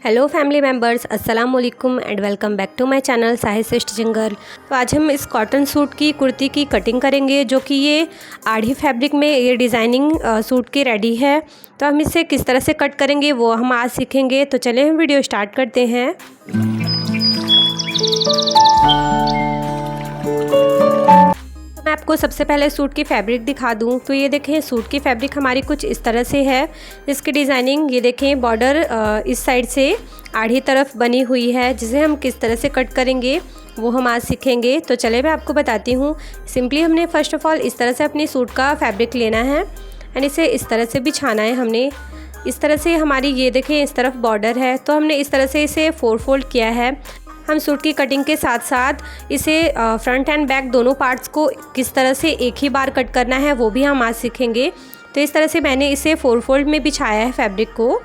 Hello family members, अस्सलाम वालेकुम and welcome back to my channel Sahid से स्टिचिंग गर्ल। तो आज हम इस कॉटन सूट की कुर्ती की कटिंग करेंगे, जो कि ये आड़ी फैब्रिक में ये डिज़ाइनिंग सूट की रेडी है। तो हम इसे किस तरह से कट करेंगे वो हम आज सीखेंगे। तो चलें हम वीडियो स्टार्ट करते हैं। मैं आपको सबसे पहले सूट की फैब्रिक दिखा दूं तो ये देखें, सूट की फैब्रिक हमारी कुछ इस तरह से है। इसकी डिज़ाइनिंग ये देखें, बॉर्डर इस साइड से आड़ी तरफ बनी हुई है, जिसे हम किस तरह से कट करेंगे वो हम आज सीखेंगे। तो चले मैं आपको बताती हूँ। सिंपली हमने फ़र्स्ट ऑफ़ ऑल इस तरह से अपनी सूट का फैब्रिक लेना है एंड इसे इस तरह से बिछाना है। हमने इस तरह से, हमारी ये देखें इस तरफ बॉर्डर है, तो हमने इस तरह से इसे 4 फोल्ड किया है। हम सूट की कटिंग के साथ साथ इसे फ्रंट एंड बैक दोनों पार्ट्स को किस तरह से एक ही बार कट करना है वो भी हम आज सीखेंगे। तो इस तरह से मैंने इसे 4 फोल्ड में बिछाया है फैब्रिक को।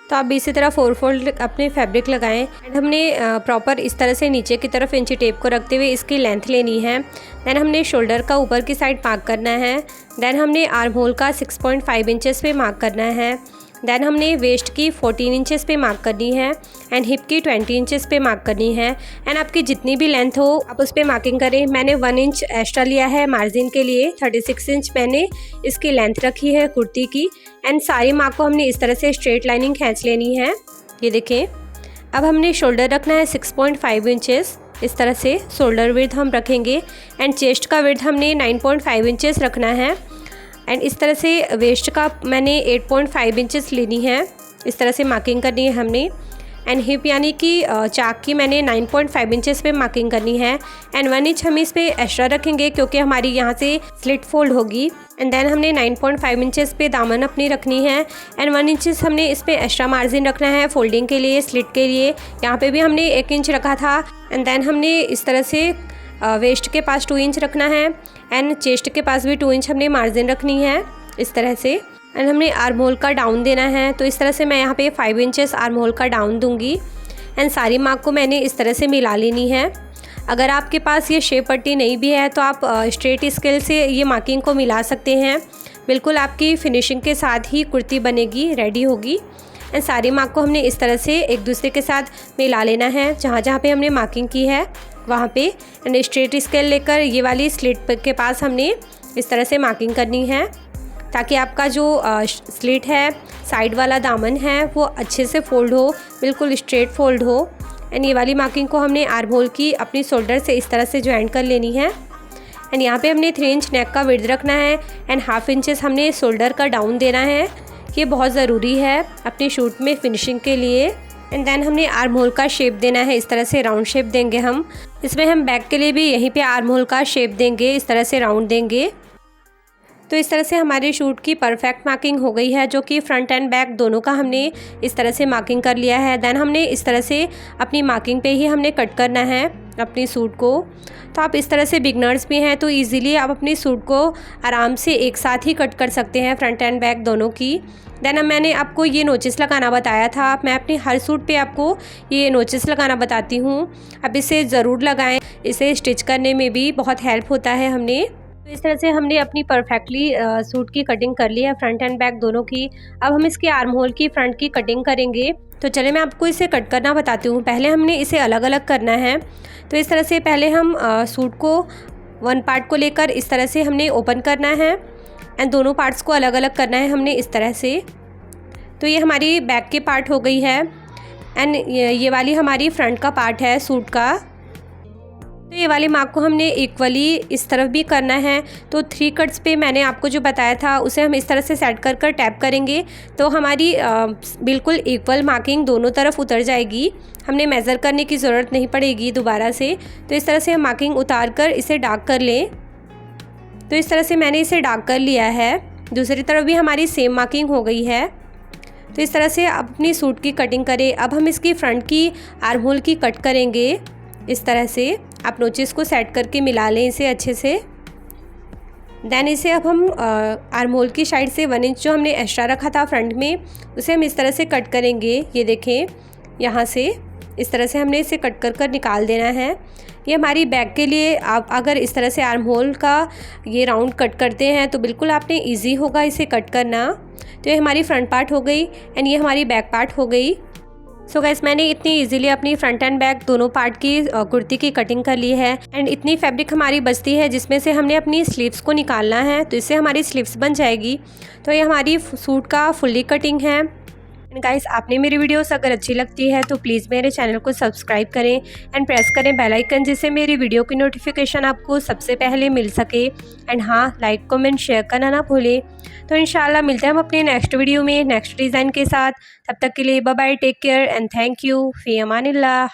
तो आप इसी तरह 4 फोल्ड अपने फैब्रिक लगाएं एंड हमने प्रॉपर इस तरह से नीचे की तरफ इंची टेप को रखते हुए इसकी लेंथ लेनी है। दैन हमने शोल्डर का ऊपर की साइड मार्क करना है। दैन हमने आर्म होल का 6.5 इंचेस पे मार्क करना है। दैन हमने वेस्ट की 14 इंचेस पे मार्क करनी है एंड हिप की 20 इंचेस पे मार्क करनी है। एंड आपकी जितनी भी लेंथ हो आप उस पर मार्किंग करें। मैंने 1 इंच एक्स्ट्रा लिया है मार्जिन के लिए। 36 इंच मैंने इसकी लेंथ रखी है कुर्ती की। एंड सारी मार्क को हमने इस तरह से स्ट्रेट लाइनिंग खींच लेनी है। ये देखें, अब हमने शोल्डर रखना है 6.5 इंचेस। इस तरह से शोल्डर विड्थ हम रखेंगे एंड चेस्ट का विड्थ हमने 9.5 इंचेस रखना है। एंड इस तरह से वेस्ट का मैंने 8.5 इंचेस लेनी है। इस तरह से मार्किंग करनी है हमने। एंड हिप यानी कि चाक की मैंने 9.5 इंचेस पे मार्किंग करनी है। एंड 1 इंच हम इस पे एक्स्ट्रा रखेंगे क्योंकि हमारी यहाँ से स्लिट फोल्ड होगी। एंड देन हमने 9.5 इंचेस पे दामन अपनी रखनी है। एंड 1 इंचेस हमने इस पे एक्स्ट्रा मार्जिन रखना है फोल्डिंग के लिए, स्लिट के लिए। यहाँ पे भी हमने 1 इंच रखा था। एंड देन हमने इस तरह से वेस्ट के पास 2 इंच रखना है एंड चेस्ट के पास भी 2 इंच हमने मार्जिन रखनी है इस तरह से। एंड हमने आर्म होल का डाउन देना है। तो इस तरह से मैं यहाँ पे 5 इंचेस आर्म होल का डाउन दूंगी। एंड सारी मार्क को मैंने इस तरह से मिला लेनी है। अगर आपके पास ये शेप पट्टी नहीं भी है तो आप स्ट्रेट स्केल से ये मार्किंग को मिला सकते हैं। बिल्कुल आपकी फिनिशिंग के साथ ही कुर्ती बनेगी, रेडी होगी। एंड सारी मार्क को हमने इस तरह से एक दूसरे के साथ मिला लेना है जहाँ जहाँ पे हमने मार्किंग की है वहाँ पे। एंड स्ट्रेट स्केल लेकर ये वाली स्लिट के पास हमने इस तरह से मार्किंग करनी है, ताकि आपका जो स्लिट है, साइड वाला दामन है, वो अच्छे से फोल्ड हो, बिल्कुल स्ट्रेट फोल्ड हो। एंड ये वाली मार्किंग को हमने आर्म होल की अपनी शोल्डर से इस तरह से ज्वाइन कर लेनी है। एंड यहाँ पे हमने 3 इंच नेक का विड्थ रखना है एंड 1/2 इंचेस हमने शोल्डर का डाउन देना है। ये बहुत ज़रूरी है अपने शूट में फिनिशिंग के लिए। एंड देन हमने आर्म होल का शेप देना है, इस तरह से राउंड शेप देंगे हम। इसमें हम बैक के लिए भी यहीं पे आर्म होल का शेप देंगे, इस तरह से राउंड देंगे। तो इस तरह से हमारे शूट की परफेक्ट मार्किंग हो गई है, जो कि फ्रंट एंड बैक दोनों का हमने इस तरह से मार्किंग कर लिया है। देन हमने इस तरह से अपनी मार्किंग पे ही हमने कट करना है अपनी सूट को। तो आप इस तरह से बिगनर्स भी हैं तो इजीली आप अपनी सूट को आराम से एक साथ ही कट कर सकते हैं, फ्रंट एंड बैक दोनों की। देन अब मैंने आपको ये नोचिस लगाना बताया था, मैं अपनी हर सूट पे आपको ये नोचिस लगाना बताती हूँ। अब इसे ज़रूर लगाएं, इसे स्टिच करने में भी बहुत हेल्प होता है हमने। तो इस तरह से हमने अपनी परफेक्टली सूट की कटिंग कर ली है, फ्रंट एंड बैक दोनों की। अब हम इसके आर्म होल की फ्रंट की कटिंग करेंगे। तो चले मैं आपको इसे कट करना बताती हूँ। पहले हमने इसे अलग अलग करना है। तो इस तरह से पहले हम सूट को 1 पार्ट को लेकर इस तरह से हमने ओपन करना है एंड दोनों पार्ट्स को अलग अलग करना है हमने इस तरह से। तो ये हमारी बैक की पार्ट हो गई है एंड ये वाली हमारी फ्रंट का पार्ट है सूट का। तो ये वाली मार्क को हमने इक्वली इस तरफ भी करना है। तो 3 कट्स पे मैंने आपको जो बताया था उसे हम इस तरह से सेट कर कर टैप करेंगे तो हमारी बिल्कुल इक्वल मार्किंग दोनों तरफ उतर जाएगी। हमने मेज़र करने की ज़रूरत नहीं पड़ेगी दोबारा से। तो इस तरह से हम मार्किंग उतार कर इसे डार्क कर लें। तो इस तरह से मैंने इसे डार्क कर लिया है। दूसरी तरफ भी हमारी सेम मार्किंग हो गई है। तो इस तरह से अपनी सूट की कटिंग करें। अब हम इसकी फ्रंट की आर्म होल की कट करेंगे। इस तरह से आप नोचिस को सेट करके मिला लें इसे अच्छे से। देन इसे अब हम आर्म होल की साइड से 1 इंच जो हमने एक्स्ट्रा रखा था फ्रंट में, उसे हम इस तरह से कट करेंगे। ये देखें, यहाँ से इस तरह से हमने इसे कट कर कर निकाल देना है। ये हमारी बैक के लिए आप अगर इस तरह से आर्म होल का ये राउंड कट करते हैं तो बिल्कुल आपने इजी होगा इसे कट करना। तो ये हमारी फ्रंट पार्ट हो गई एंड ये हमारी बैक पार्ट हो गई। सो गाइस मैंने इतनी इजीली अपनी फ्रंट एंड बैक दोनों पार्ट की कुर्ती की कटिंग कर ली है। एंड इतनी फैब्रिक हमारी बचती है जिसमें से हमने अपनी स्लीव्स को निकालना है, तो इससे हमारी स्लीव्स बन जाएगी। तो ये हमारी सूट का फुल्ली कटिंग है। एंड गाइस आपने मेरी वीडियोस अगर अच्छी लगती है तो प्लीज़ मेरे चैनल को सब्सक्राइब करें एंड प्रेस करें बेल आइकन, जिससे मेरी वीडियो की नोटिफिकेशन आपको सबसे पहले मिल सके। एंड हाँ, लाइक कमेंट शेयर करना ना भूलें। तो इंशाल्लाह मिलते हैं हम अपने नेक्स्ट वीडियो में नेक्स्ट डिज़ाइन के साथ। तब तक के लिए bye bye, take care and thank you, फ़ी अमानिल्लाह।